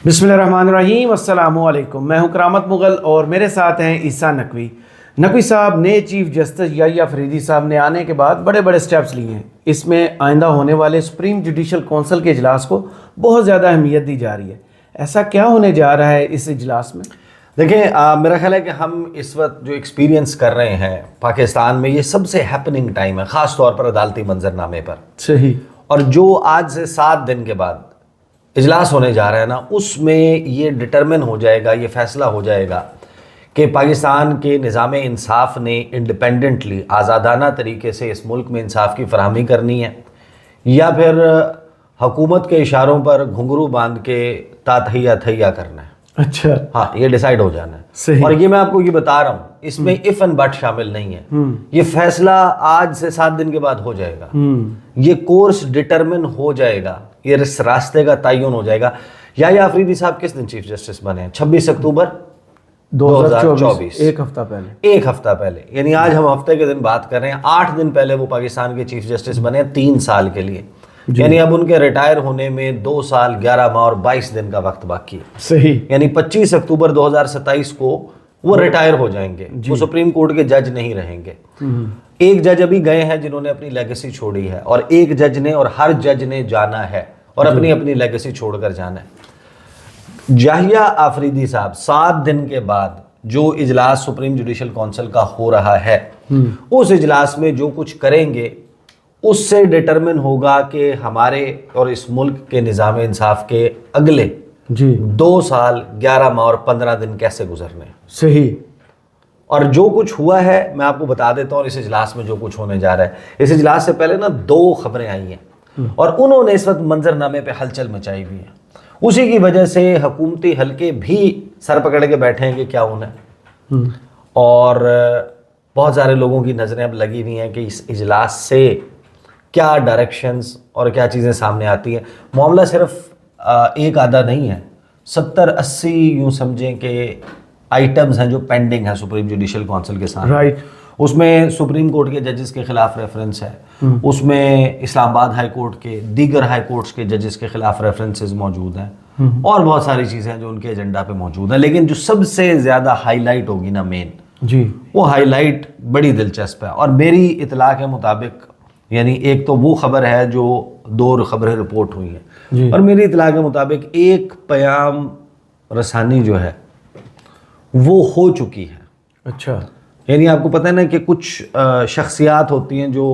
بسم اللہ الرحمن الرحیم، السلام علیکم۔ میں ہوں کرامت مغل اور میرے ساتھ ہیں عیسیٰ نقوی۔ نقوی صاحب نئے چیف جسٹس یحییٰ فریدی صاحب نے آنے کے بعد بڑے بڑے سٹیپس لیے ہیں۔ اس میں آئندہ ہونے والے سپریم جوڈیشل کونسل کے اجلاس کو بہت زیادہ اہمیت دی جا رہی ہے۔ ایسا کیا ہونے جا رہا ہے اس اجلاس میں؟ دیکھیں، میرا خیال ہے کہ ہم اس وقت جو ایکسپیرینس کر رہے ہیں پاکستان میں، یہ سب سے ہیپننگ ٹائم ہے، خاص طور پر عدالتی منظرنامے پر۔ صحیح۔ اور جو آج سے 7 دن کے بعد اجلاس ہونے جا رہا ہے نا، اس میں یہ ڈٹرمن ہو جائے گا، یہ فیصلہ ہو جائے گا کہ پاکستان کے نظام انصاف نے انڈیپینڈنٹلی آزادانہ طریقے سے اس ملک میں انصاف کی فراہمی کرنی ہے، یا پھر حکومت کے اشاروں پر گھنگرو باندھ کے تاتحیہ تھیا کرنا ہے۔ اچھا، ہاں، یہ ڈیسائیڈ ہو جانا ہے۔ صحیح۔ اور یہ میں آپ کو یہ بتا رہا ہوں، اس میں اف اینڈ بٹ شامل نہیں ہے۔ یہ فیصلہ آج سے 7 دن کے بعد ہو جائے گا، یہ کورس ڈٹرمن ہو جائے گا، یہ اس راستے کا تعین ہو جائے گا۔ یحییٰ فریدی صاحب کس دن چیف جسٹس بنے ہیں؟ 26 اکتوبر 2024، ایک ہفتہ پہلے۔ ایک ہفتہ پہلے، یعنی آج ہم ہفتے کے دن بات کر رہے ہیں، 8 دن پہلے وہ پاکستان کے چیف جسٹس بنے، 3 سال کے لیے۔ یعنی اب ان کے ریٹائر ہونے میں 2 سال 11 ماہ اور 22 دن کا وقت باقی ہے۔ صحیح۔ یعنی 25 اکتوبر 2027 کو وہ ریٹائر ہو جائیں گے، وہ سپریم کورٹ کے جج نہیں رہیں گے۔ ایک جج ابھی گئے ہیں جنہوں نے اپنی لیگیسی چھوڑی ہے، اور ایک جج نے اور ہر جج نے جانا ہے اور اپنی اپنی لیگیسی چھوڑ کر جانا ہے۔ یحییٰ آفریدی صاحب 7 دن کے بعد جو اجلاس سپریم جوڈیشل کونسل کا ہو رہا ہے، اس اجلاس میں جو کچھ کریں گے اس سے ڈٹرمن ہوگا کہ ہمارے اور اس ملک کے نظام انصاف کے اگلے 2 سال 11 ماہ اور 15 دن کیسے گزرنے ہیں۔ صحیح۔ اور جو کچھ ہوا ہے میں آپ کو بتا دیتا ہوں، اس اجلاس میں جو کچھ ہونے جا رہا ہے۔ اس اجلاس سے پہلے نا 2 خبریں آئی ہیں اور انہوں نے اس وقت منظرنامے پہ ہلچل مچائی ہوئی ہے۔ اسی کی وجہ سے حکومتی حلقے بھی سر پکڑ کے بیٹھے ہیں کہ کیا ہونا ہے، اور بہت سارے لوگوں کی نظریں اب لگی ہوئی ہیں کہ اس اجلاس سے کیا ڈائریکشنز اور کیا چیزیں سامنے آتی ہیں۔ معاملہ صرف ایک آدھا نہیں ہے، 70-80 یوں سمجھیں کہ آئٹمز ہیں جو پینڈنگ ہیں سپریم جوڈیشل کونسل کے ساتھ۔ رائٹ۔ اس میں سپریم کورٹ کے ججز کے خلاف ریفرنس ہے، اس میں اسلام آباد ہائی کورٹ کے دیگر ہائی کورٹس کے ججز کے خلاف ریفرنسز موجود ہیں، اور بہت ساری چیزیں جو ان کے ایجنڈا پہ موجود ہیں۔ لیکن جو سب سے زیادہ ہائی لائٹ ہوگی نا مین، وہ ہائی لائٹ بڑی دلچسپ ہے۔ اور میری اطلاع کے مطابق، یعنی ایک تو وہ خبر ہے جو 2 خبریں رپورٹ ہوئی ہیں، اور میری اطلاع کے مطابق ایک پیام رسانی جو ہے وہ ہو چکی ہے۔ اچھا۔ یعنی آپ کو پتہ ہے نا کہ کچھ شخصیات ہوتی ہیں جو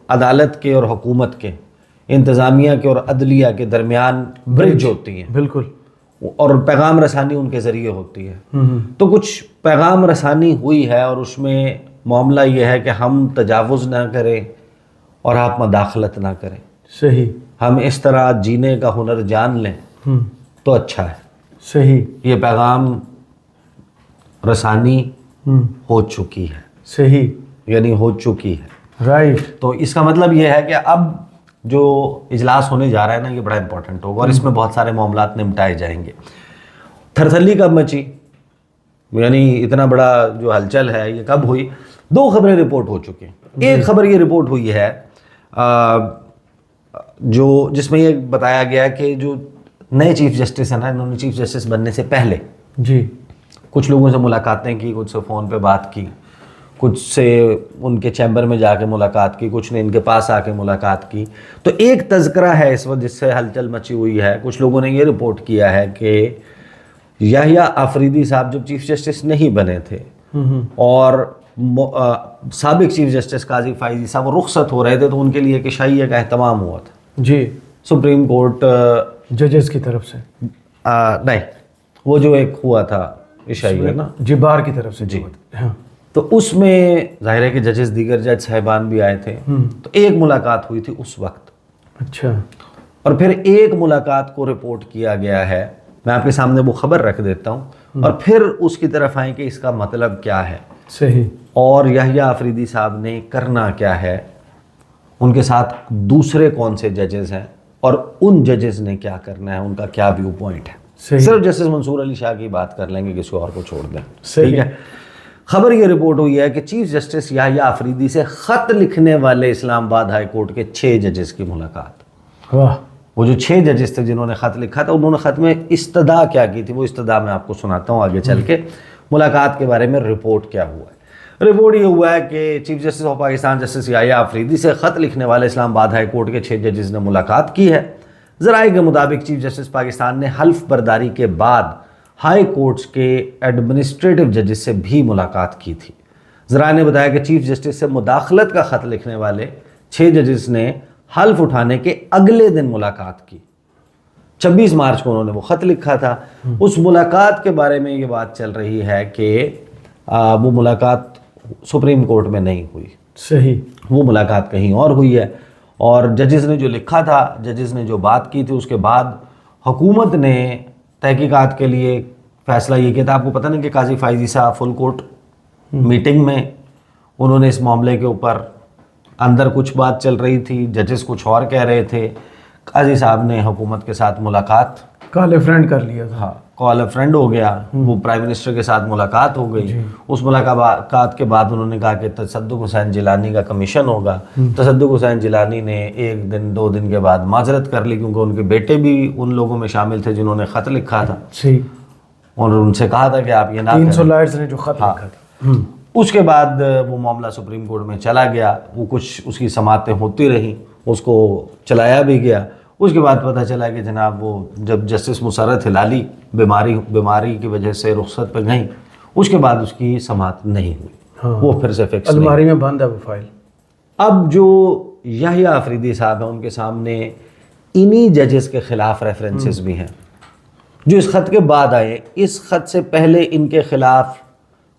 عدالت کے اور حکومت کے، انتظامیہ کے اور عدلیہ کے درمیان برج ہوتی ہیں، بالکل، اور پیغام رسانی ان کے ذریعے ہوتی ہے۔ تو کچھ پیغام رسانی ہوئی ہے، اور اس میں معاملہ یہ ہے کہ ہم تجاوز نہ کریں اور آپ مداخلت نہ کریں۔ صحیح۔ ہم اس طرح جینے کا ہنر جان لیں تو اچھا ہے۔ صحیح۔ یہ پیغام رسانی ہو چکی ہے۔ صحیح۔ یعنی ہو چکی ہے۔ رائٹ۔ تو اس کا مطلب یہ ہے کہ اب جو اجلاس ہونے جا رہا ہے نا، یہ بڑا امپورٹنٹ ہوگا، اور اس میں بہت سارے معاملات نمٹائے جائیں گے۔ تھرتھلی کب مچی، یعنی اتنا بڑا جو ہلچل ہے یہ کب ہوئی؟ 2 خبریں رپورٹ ہو چکی ہیں۔ ایک خبر یہ رپورٹ ہوئی ہے جس میں یہ بتایا گیا کہ جو نئے چیف جسٹس ہیں نا، انہوں نے چیف جسٹس بننے سے پہلے کچھ لوگوں سے ملاقاتیں کی، کچھ سے فون پہ بات کی، کچھ سے ان کے چیمبر میں جا کے ملاقات کی، کچھ نے ان کے پاس آ کے ملاقات کی۔ تو ایک تذکرہ ہے اس وقت جس سے ہلچل مچی ہوئی ہے۔ کچھ لوگوں نے یہ رپورٹ کیا ہے کہ یحییٰ آفریدی صاحب جب چیف جسٹس نہیں بنے تھے اور سابق چیف جسٹس قاضی فائزی صاحب رخصت ہو رہے تھے، تو ان کے لیے ایک عشائیہ کا اہتمام ہوا تھا سپریم کورٹ ججز کی طرف سے، نہیں، وہ جو ایک ہوا تھا عشائیہ نا، بار کی طرف سے۔ تو اس میں ظاہر ہے کہ ججز، دیگر جج صاحبان بھی آئے تھے، تو ایک ملاقات ہوئی تھی اس وقت۔ اچھا۔ اور پھر ایک ملاقات کو رپورٹ کیا گیا ہے، میں آپ کے سامنے وہ خبر رکھ دیتا ہوں، اور پھر اس کی طرف آئیں کہ اس کا مطلب کیا ہے۔ صحیح۔ اور یحییٰ آفریدی صاحب نے کرنا کیا ہے، ان کے ساتھ دوسرے کون سے ججز ہیں، اور ان ججز نے کیا کرنا ہے، ان کا کیا ویو پوائنٹ ہے۔ صرف جسٹس منصور علی شاہ کی بات کر لیں گے، کسی اور کو چھوڑ دیں، ٹھیک ہے۔ خبر یہ رپورٹ ہوئی ہے کہ چیف جسٹس یحییٰ آفریدی سے خط لکھنے والے اسلام آباد ہائی کورٹ کے 6 ججز کی ملاقات۔ واہ۔ وہ جو 6 ججز تھے جنہوں نے خط لکھا تھا، انہوں نے خط میں استدعا کیا کی تھی، وہ استدعا میں آپ کو سناتا ہوں آگے چل کے۔ ملاقات کے بارے میں رپورٹ کیا ہوا ہے؟ رپورٹ یہ ہوا ہے کہ chief justice of Pakistan justice Yahya Afridi سے خط لکھنے والے اسلام آباد ہائی کورٹ کے 6 ججز نے ملاقات کی ہے۔ ذرائع کے مطابق چیف جسٹس پاکستان نے حلف برداری کے بعد ہائی کورٹس کے ایڈمنسٹریٹو ججز سے بھی ملاقات کی تھی۔ ذرائع نے بتایا کہ چیف جسٹس سے مداخلت کا خط لکھنے والے 6 ججز نے حلف اٹھانے کے اگلے دن ملاقات کی۔ 26 مارچ کو انہوں نے وہ خط لکھا تھا۔ اس ملاقات کے بارے میں یہ بات چل رہی ہے کہ وہ ملاقات سپریم کورٹ میں نہیں ہوئی، صحیح، وہ ملاقات کہیں اور ہوئی ہے، اور ججز نے جو لکھا تھا، ججز نے جو بات کی تھی، اس کے بعد حکومت نے تحقیقات کے لیے فیصلہ یہ کیا تھا۔ آپ کو پتہ نہیں کہ قاضی فائزی صاحب فل کورٹ میٹنگ میں انہوں نے اس معاملے کے اوپر اندر کچھ بات چل رہی تھی، ججز کچھ اور کہہ رہے تھے، قاضی صاحب نے حکومت کے ساتھ ملاقات کال فرینڈ کر لیا تھا، ہاں کال اے فرینڈ ہو گیا، وہ پرائم منسٹر کے ساتھ ملاقات ہو گئی۔ اس ملاقات کے بعد انہوں نے کہا کہ تصدق حسین جیلانی کا کمیشن ہوگا۔ تصدق حسین جیلانی نے 1 دن 2 دن کے بعد معذرت کر لی، کیونکہ ان کے بیٹے بھی ان لوگوں میں شامل تھے جنہوں نے خط لکھا تھا، صحیح، اور ان سے کہا تھا کہ آپ یہ نہ 300 لائرز نے جو خط لکھا تھا۔ اس کے بعد وہ معاملہ سپریم کورٹ میں چلا گیا، وہ کچھ اس کی سماعتیں ہوتی رہیں، اس کو چلایا بھی گیا۔ اس کے بعد پتہ چلا کہ جناب وہ جب جسٹس مسرت ہلالی بیماری کی وجہ سے رخصت پہ گئیں، اس کے بعد اس کی سماعت نہیں ہوئی، وہ پھر سے فکس نہیں۔ الماری میں بند ہے وہ فائل۔ اب جو یحییٰ آفریدی صاحب ہیں، ان کے سامنے انہی ججز کے خلاف ریفرنسز بھی ہیں جو اس خط کے بعد آئے۔ اس خط سے پہلے ان کے خلاف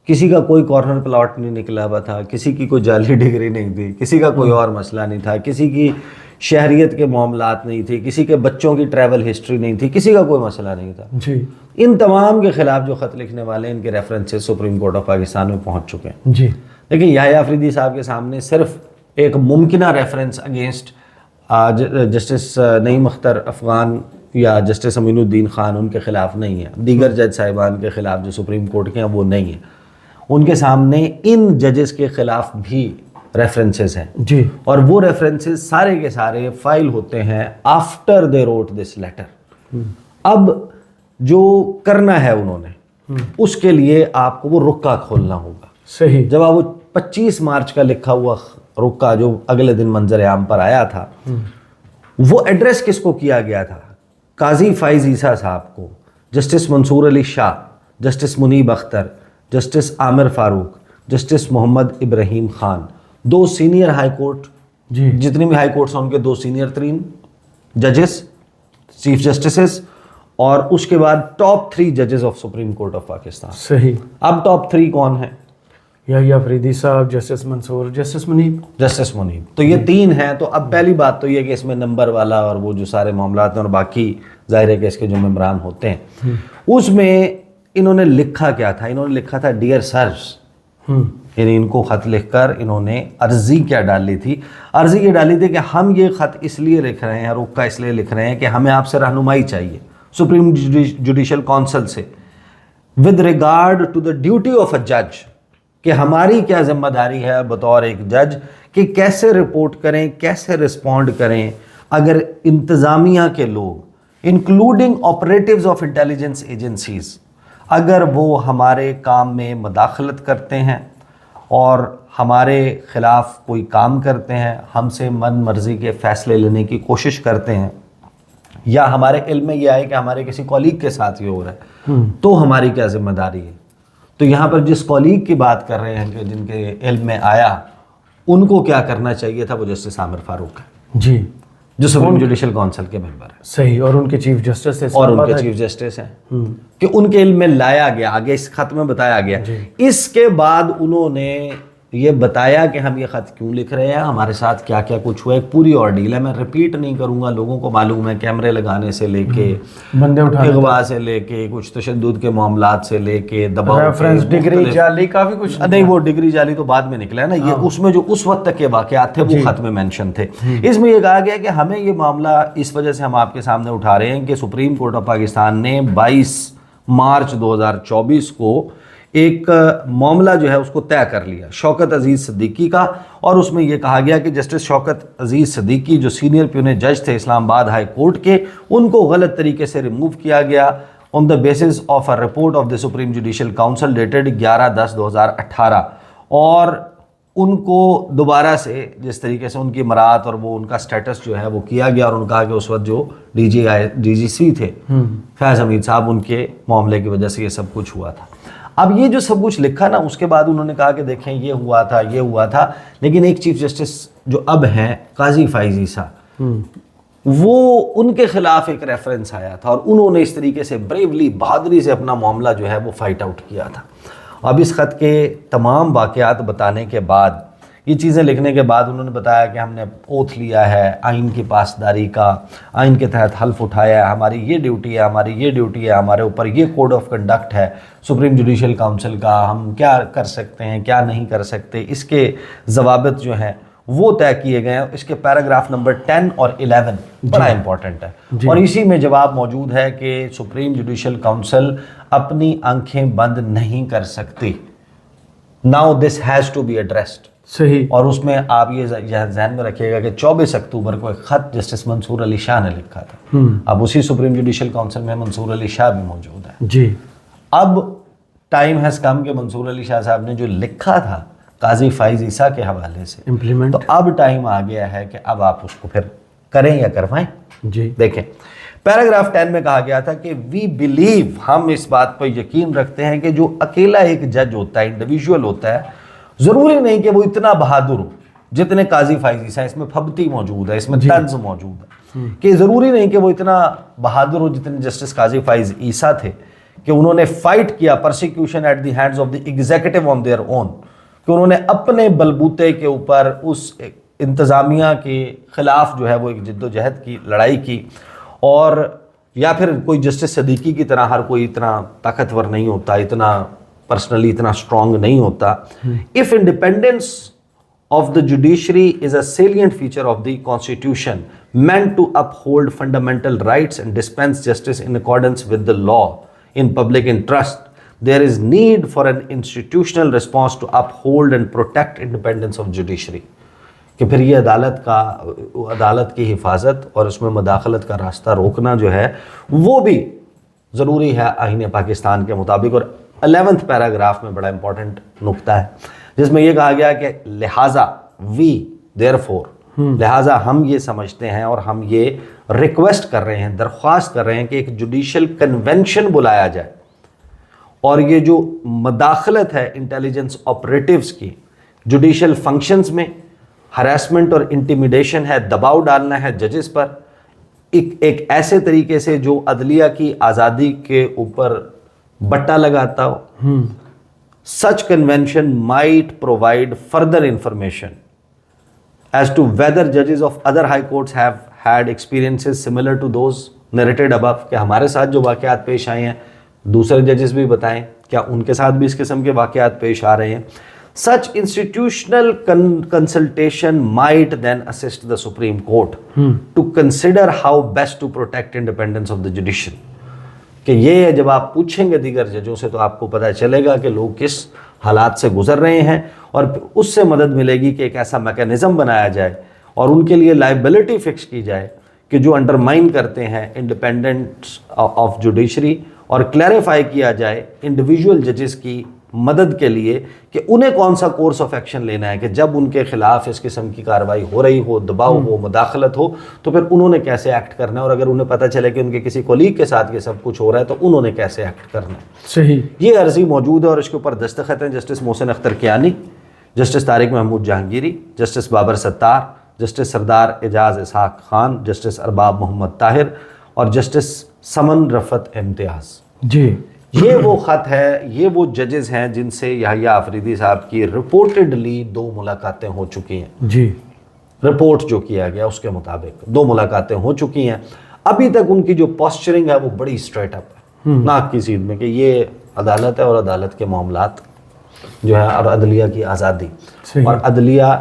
کسی کا کوئی کارنر پلاٹ نہیں نکلا ہوا تھا، کسی کی کوئی جعلی ڈگری نہیں تھی، کسی کا کوئی اور مسئلہ نہیں تھا، کسی کی شہریت کے معاملات نہیں تھے، کسی کے بچوں کی ٹریول ہسٹری نہیں تھی، کسی کا کوئی مسئلہ نہیں تھا۔ جی، ان تمام کے خلاف جو خط لکھنے والے ہیں، ان کے references supreme court of Pakistan میں پہنچ چکے ہیں۔ جی، لیکن یحییٰ آفریدی صاحب کے سامنے صرف ایک ممکنہ ریفرنس اگینسٹ جسٹس نعیم اختر افغان یا جسٹس امین الدین خان ان کے خلاف نہیں ہے، دیگر جج صاحبان کے خلاف جو سپریم کورٹ کے ہیں وہ نہیں ہے، ان کے سامنے ان ججز کے خلاف بھی ریفرنسز ہیں۔ جی، اور وہ ریفرنسز سارے کے سارے فائل ہوتے ہیں after the route this letter. اب جو کرنا ہے انہوں نے، اس کے لیے آپ کو وہ رکا کھولنا ہوگا۔ صحیح، جب آپ وہ 25 مارچ کا لکھا ہوا رکا جو اگلے دن منظر عام پر آیا تھا، وہ ایڈریس کس کو کیا گیا تھا؟ قاضی فائز عیسیٰ صاحب کو، جسٹس منصور علی شاہ، جسٹس منیب اختر، جسٹس عامر فاروق، جسٹس محمد ابراہیم خان، 2 سینئر ہائی کورٹ، جی، جتنی بھی ہائی کورٹس ہیں ان کے 2 سینئر ترین ججز، چیف جسٹسز، اور اس کے بعد ٹاپ 3 ججز of supreme court of Pakistan. صحیح، اب ٹاپ 3 کون ہیں؟ یحییٰ آفریدی صاحب، جسٹس منصور، جسٹس منیب۔ جسٹس منیب، تو یہ 3 ہیں۔ تو اب پہلی بات تو یہ کہ اس میں نمبر والا اور وہ جو سارے معاملات ہیں اور باقی ظاہر ہے کہ اس کے جو ممبران ہوتے ہیں، اس میں انہوں نے لکھا کیا تھا؟ انہوں نے لکھا تھا ڈیئر سرز، یعنی ان کو خط لکھ کر انہوں نے عرضی کیا ڈالی تھی؟ عرضی یہ ڈالی تھی کہ ہم یہ خط اس لیے لکھ رہے ہیں، رکا اس لیے لکھ رہے ہیں کہ ہمیں آپ سے رہنمائی چاہیے سپریم جوڈیشل کونسل سے with regard to the duty of a جج، کہ ہماری کیا ذمہ داری ہے بطور ایک جج کہ کیسے رپورٹ کریں، کیسے رسپونڈ کریں اگر انتظامیہ کے لوگ انکلوڈنگ آپریٹیوز آف انٹیلیجنس ایجنسیز اگر وہ ہمارے کام میں مداخلت کرتے ہیں اور ہمارے خلاف کوئی کام کرتے ہیں، ہم سے من مرضی کے فیصلے لینے کی کوشش کرتے ہیں، یا ہمارے علم میں یہ آئے کہ ہمارے کسی کولیگ کے ساتھ یہ ہو رہا ہے، تو ہماری کیا ذمہ داری ہے؟ تو یہاں پر جس کولیگ کی بات کر رہے ہیں کہ جن کے علم میں آیا، ان کو کیا کرنا چاہیے تھا؟ وہ جسٹس عامر فاروق ہے، جی، جو سپریم جوڈیشل کونسل کے ممبر ہیں، صحیح، اور ان کے چیف جسٹس تھے، اور ان کے چیف جسٹس ہیں، کہ ان کے علم میں لایا گیا، آگے اس خط میں بتایا گیا۔ اس کے بعد انہوں نے یہ بتایا کہ ہم یہ خط کیوں لکھ رہے ہیں، ہمارے ساتھ کیا کیا کچھ ہوا، ایک پوری آرڈیل ہے، میں ریپیٹ نہیں کروں گا، لوگوں کو معلوم ہے، کیمرے لگانے سے لے کے بندے اٹھانے، اغوا سے لے کے کچھ تشدد کے معاملات سے لے کے دباؤ، ریفرنس ڈگری جعلی، کافی کچھ۔ نہیں، وہ ڈگری جعلی تو بعد میں نکلا ہے نا، یہ اس میں جو اس وقت تک کے واقعات تھے وہ خط میں مینشن تھے۔ اس میں یہ کہا گیا کہ ہمیں یہ معاملہ اس وجہ سے ہم آپ کے سامنے اٹھا رہے ہیں کہ سپریم کورٹ آف پاکستان نے 22 مارچ 2024 کو ایک معاملہ جو ہے اس کو طے کر لیا شوکت عزیز صدیقی کا، اور اس میں یہ کہا گیا کہ جسٹس شوکت عزیز صدیقی جو سینئر پیونی جج تھے اسلام آباد ہائی کورٹ کے، ان کو غلط طریقے سے ریموو کیا گیا on the basis of a report of the supreme judicial council dated 11/10/2018، اور ان کو دوبارہ سے جس طریقے سے ان کی مراعات اور وہ ان کا سٹیٹس جو ہے وہ کیا گیا، اور ان کہا کہ اس وقت جو ڈی جی سی تھے فیض حمید صاحب، ان کے معاملے کی وجہ سے یہ سب کچھ ہوا تھا۔ اب یہ جو سب کچھ لکھا نا، اس کے بعد انہوں نے کہا کہ دیکھیں یہ ہوا تھا، لیکن ایک چیف جسٹس جو اب ہیں قاضی فائز عیسیٰ، وہ ان کے خلاف ایک ریفرنس آیا تھا، اور انہوں نے اس طریقے سے بریولی بہادری سے اپنا معاملہ جو ہے وہ فائٹ آؤٹ کیا تھا۔ اب اس خط کے تمام واقعات بتانے کے بعد، یہ چیزیں لکھنے کے بعد انہوں نے بتایا کہ ہم نے اوتھ لیا ہے آئین کی پاسداری کا، آئین کے تحت حلف اٹھایا ہے، ہماری یہ ڈیوٹی ہے، ہمارے اوپر یہ کوڈ آف کنڈکٹ ہے سپریم جوڈیشل کاؤنسل کا، ہم کیا کر سکتے ہیں کیا نہیں کر سکتے، اس کے ضوابط جو ہیں وہ طے کیے گئے ہیں۔ اس کے پیراگراف نمبر 10 اور 11 بڑا امپورٹنٹ ہے، اور اسی میں جواب موجود ہے کہ سپریم جوڈیشل کاؤنسل اپنی آنکھیں بند نہیں کر سکتی۔ Now this has to be addressed. صحیح۔ اور اس میں آپ یہ ذہن میں رکھیے گا کہ 24 اکتوبر کو ایک خط جسٹس منصور علی شاہ نے لکھا تھا، اب اسی سپریم جوڈیشل کاؤنسل میں منصور علی شاہ بھی موجود ہے۔ جی، اب ٹائم ہیز کم کہ منصور علی شاہ صاحب نے جو لکھا تھا قاضی فائز عیسیٰ کے حوالے سے، امپلیمنٹ، تو اب ٹائم آ گیا ہے کہ اب آپ اس کو پھر کریں یا کروائیں۔ جی دیکھیں پیراگراف 10 میں کہا گیا تھا کہ وی بلیو، ہم اس بات پر یقین رکھتے ہیں کہ جو اکیلا ایک جج ہوتا ہے، انڈیویجول ہوتا ہے، ضروری نہیں کہ وہ اتنا بہادر ہو جتنے قاضی فائز عیسیٰ، اس میں پھبتی موجود ہے، اس میں طنز موجود ہے، کہ ضروری نہیں کہ وہ اتنا بہادر ہو جتنے جسٹس قاضی فائز عیسیٰ تھے، کہ انہوں نے فائٹ کیا persecution at the hands of the executive on their own, کہ انہوں نے اپنے بلبوتے کے اوپر اس انتظامیہ کے خلاف جو ہے وہ ایک جد و جہد کی، لڑائی کی، اور یا پھر کوئی جسٹس صدیقی کی طرح ہر کوئی اتنا طاقتور نہیں ہوتا، اتنا پرسنلی اتنا اسٹرانگ نہیں ہوتا۔ If independence of the judiciary is a salient feature of the constitution meant to uphold fundamental rights and dispense justice in accordance with the law in public interest, there is need for an institutional response to uphold and protect independence of judiciary۔ کہ پھر یہ عدالت کی حفاظت اور اس میں مداخلت کا راستہ روکنا جو ہے وہ بھی ضروری ہے آئین پاکستان کے مطابق۔ اور 11th پیراگراف میں بڑا امپورٹنٹ نقطہ ہے جس میں یہ کہا گیا کہ لہٰذا لہٰذا ہم یہ سمجھتے ہیں اور ہم یہ ریکویسٹ کر رہے ہیں، درخواست کر رہے ہیں کہ ایک جوڈیشل کنونشن بلایا جائے، اور یہ جو مداخلت ہے انٹیلیجنس آپریٹیوز کی جوڈیشل فنکشنز میں، ہراسمنٹ اور انٹیمیڈیشن ہے، دباؤ ڈالنا ہے ججز پر ایک ایسے طریقے سے جو عدلیہ کی آزادی کے اوپر بٹا لگاتا ہو۔ Such convention might provide further information as to whether judges of other high courts have had experiences similar to those narrated above، کہ ہمارے ساتھ جو واقعات پیش آئے ہیں دوسرے ججز بھی بتائیں کیا ان کے ساتھ بھی اس قسم کے واقعات پیش آ رہے ہیں۔ Such institutional consultation might then assist the Supreme Court to consider how best to protect independence of the judiciary۔ کہ یہ جب آپ پوچھیں گے دیگر ججوں سے تو آپ کو پتہ چلے گا کہ لوگ کس حالات سے گزر رہے ہیں، اور اس سے مدد ملے گی کہ ایک ایسا میکانزم بنایا جائے اور ان کے لیے لائبلٹی فکس کی جائے کہ جو انڈرمائن کرتے ہیں انڈیپینڈنس آف جوڈیشری، اور کلیریفائی کیا جائے انڈیویجول ججز کی مدد کے لیے کہ انہیں کون سا کورس آف ایکشن لینا ہے، کہ جب ان کے خلاف اس قسم کی کارروائی ہو رہی ہو، دباؤ ہو، مداخلت ہو، تو پھر انہوں نے کیسے ایکٹ کرنا ہے، اور اگر انہیں پتہ چلے کہ ان کے کسی کولیگ کے ساتھ یہ سب کچھ ہو رہا ہے تو انہوں نے کیسے ایکٹ کرنا ہے۔ صحیح۔ یہ عرضی موجود ہے اور اس کے اوپر دستخط ہیں justice Mohsin Akhtar Kayani, justice Tariq Mahmood Jahangiri, justice Babar ستار، جسٹس سردار اعجاز اسحاق خان، جسٹس ارباب محمد طاہر اور جسٹس سمن رفت امتیاز۔ جی، یہ وہ خط ہے، یہ وہ ججز ہیں جن سے یحییٰ آفریدی صاحب کی رپورٹڈلی 2 ملاقاتیں ہو چکی ہیں۔ جی، رپورٹ جو کیا گیا اس کے مطابق 2 ملاقاتیں ہو چکی ہیں۔ ابھی تک ان کی جو پوسچرنگ ہے وہ بڑی اسٹریٹ اپ ہے، ناک کی سیدھ میں، کہ یہ عدالت ہے اور عدالت کے معاملات جو ہے اور عدلیہ کی آزادی، اور عدلیہ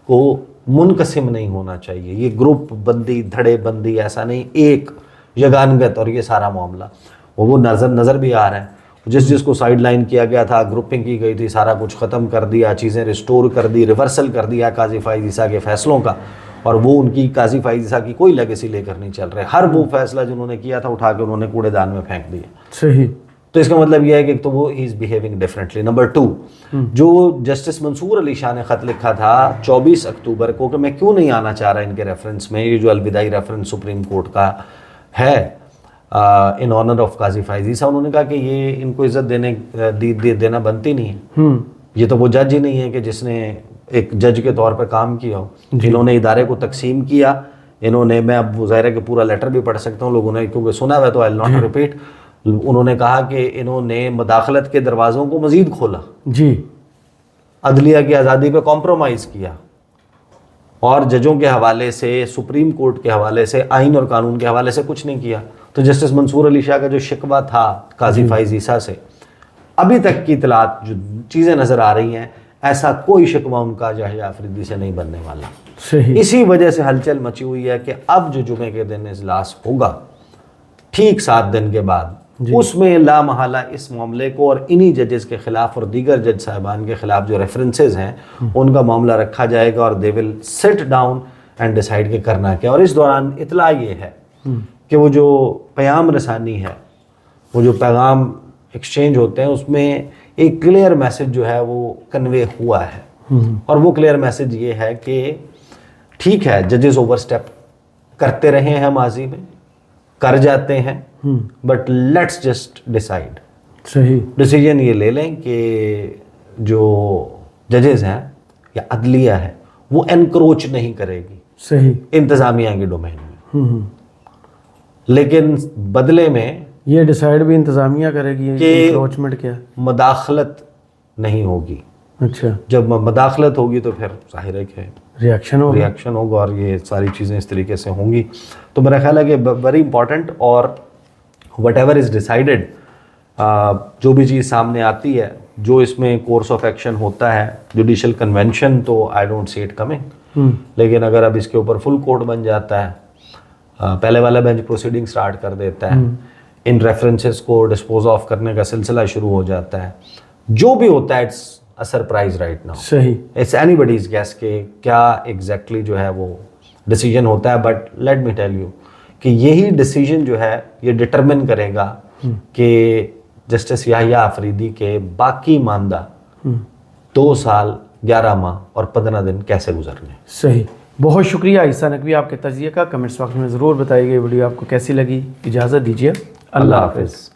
کو منقسم نہیں ہونا چاہیے، یہ گروپ بندی، دھڑے بندی ایسا نہیں، ایک یگانگت اور یہ سارا معاملہ وہ نظر بھی آ رہا ہے۔ جس کو سائڈ لائن کیا گیا تھا، گروپنگ کی گئی تھی، سارا کچھ ختم کر دیا، چیزیں ریسٹور کر دی، ریورسل کر دیا قاضی فائز عیسیٰ کے فیصلوں کا، اور وہ ان کی قاضی فائز عیسیٰ کی کوئی لیگیسی لے کر نہیں چل رہے. ہر وہ فیصلہ جنہوں نے کیا تھا اٹھا کے انہوں نے کوڑے دان میں پھینک دیا. صحیح. تو اس کا مطلب یہ ہے کہ تو وہ ہی از بیہیونگ ڈفرینٹلی. نمبر 2، جو جسٹس منصور علی شاہ نے خط لکھا تھا 24 اکتوبر کو کہ میں کیوں نہیں آنا چاہ رہا ان کے ریفرنس میں، یہ جو الوداعی ریفرنس سپریم کورٹ کا ہے ان آنر آف قاضی فائز عیسیٰ، انہوں نے کہا کہ یہ ان کو عزت دینا بنتی نہیں ہے. یہ تو وہ جج ہی نہیں ہے کہ جس نے ایک جج کے طور پہ کام کیا ہو. انہوں نے ادارے کو تقسیم کیا، انہوں نے، میں اب ظاہر ہے کہ پورا لیٹر بھی پڑھ سکتا ہوں، لوگوں نے کیونکہ سنا ہوا تو آئی ول ناٹ ریپیٹ. انہوں نے کہا کہ انہوں نے مداخلت کے دروازوں کو مزید کھولا جی، عدلیہ کی آزادی پہ کمپرومائز کیا، اور ججوں کے حوالے سے، سپریم کورٹ کے حوالے سے، آئین اور قانون کے حوالے سے کچھ نہیں کیا. تو جسٹس منصور علی شاہ کا جو شکوہ تھا قاضی فائز عیسیٰ سے، ابھی تک کی اطلاعات جو چیزیں نظر آ رہی ہیں، ایسا کوئی شکوہ ان کا یحییٰ آفریدی سے نہیں بننے والا. صحیح. اسی وجہ سے ہلچل مچی ہوئی ہے کہ اب جو جمعے کے دن اجلاس ہوگا ٹھیک 7 دن کے بعد، اس میں لا محالہ اس معاملے کو اور انہی ججز کے خلاف اور دیگر جج صاحبان کے خلاف جو ریفرنسز ہیں ان کا معاملہ رکھا جائے گا، اور دے ول سٹ ڈاؤن اینڈ ڈیسائیڈ کہ کرنا کیا. اور اس دوران اطلاع یہ ہے کہ وہ جو پیام رسانی ہے، وہ جو پیغام ایکسچینج ہوتے ہیں، اس میں ایک کلیئر میسج جو ہے وہ کنوے ہوا ہے. اور وہ کلیئر میسج یہ ہے کہ ٹھیک ہے ججز اوور سٹیپ کرتے رہے ہیں، ماضی میں کر جاتے ہیں، بٹ لیٹس جسٹ ڈیسائیڈ. صحیح. ڈیسیجن یہ لے لیں کہ جو ججز ہیں یا عدلیہ ہے وہ انکروچ نہیں کرے گی صحیح انتظامیہ کے ڈومین میں، لیکن بدلے میں یہ ڈیسائیڈ بھی انتظامیہ کرے گی کہ انکروچمنٹ کیا، مداخلت نہیں ہوگی. اچھا. جب مداخلت ہوگی تو پھر ظاہر ہے کہ ریاکشن ہوگا اور یہ ساری چیزیں اس طریقے سے ہوں گی. تو میرا خیال ہے کہ ویری امپورٹنٹ، اور وٹ ایور از ڈیسائیڈڈ، جو بھی چیز سامنے آتی ہے، جو اس میں کورس آف ایکشن ہوتا ہے، جوڈیشل کنونشن، تو I don't see it coming. لیکن اگر اب اس کے اوپر فل کورٹ بن جاتا ہے، پہلے والا بینچ پروسیڈنگ سٹارٹ کر دیتا ہے، ان ریفرنسز کو ڈسپوز آف کرنے کا سلسلہ شروع ہو جاتا ہے، جو بھی ہوتا ہے it's a surprise right now. صحیح. It's anybody's guess کہ کیا ایگزیکٹلی جو ہے وہ ڈیسیجن ہوتا ہے. But let me tell you کہ یہی ڈیسیجن جو ہے یہ ڈٹرمن کرے گا کہ جسٹس یحییٰ آفریدی کے باقی ماندہ 2 سال 11 ماہ اور 15 دن کیسے گزرنے. صحیح. بہت شکریہ عیسیٰ نقوی آپ کے تجزیے کا. کمنٹس باکس میں ضرور بتائیے گا ویڈیو آپ کو کیسی لگی. اجازت دیجیے. اللہ حافظ.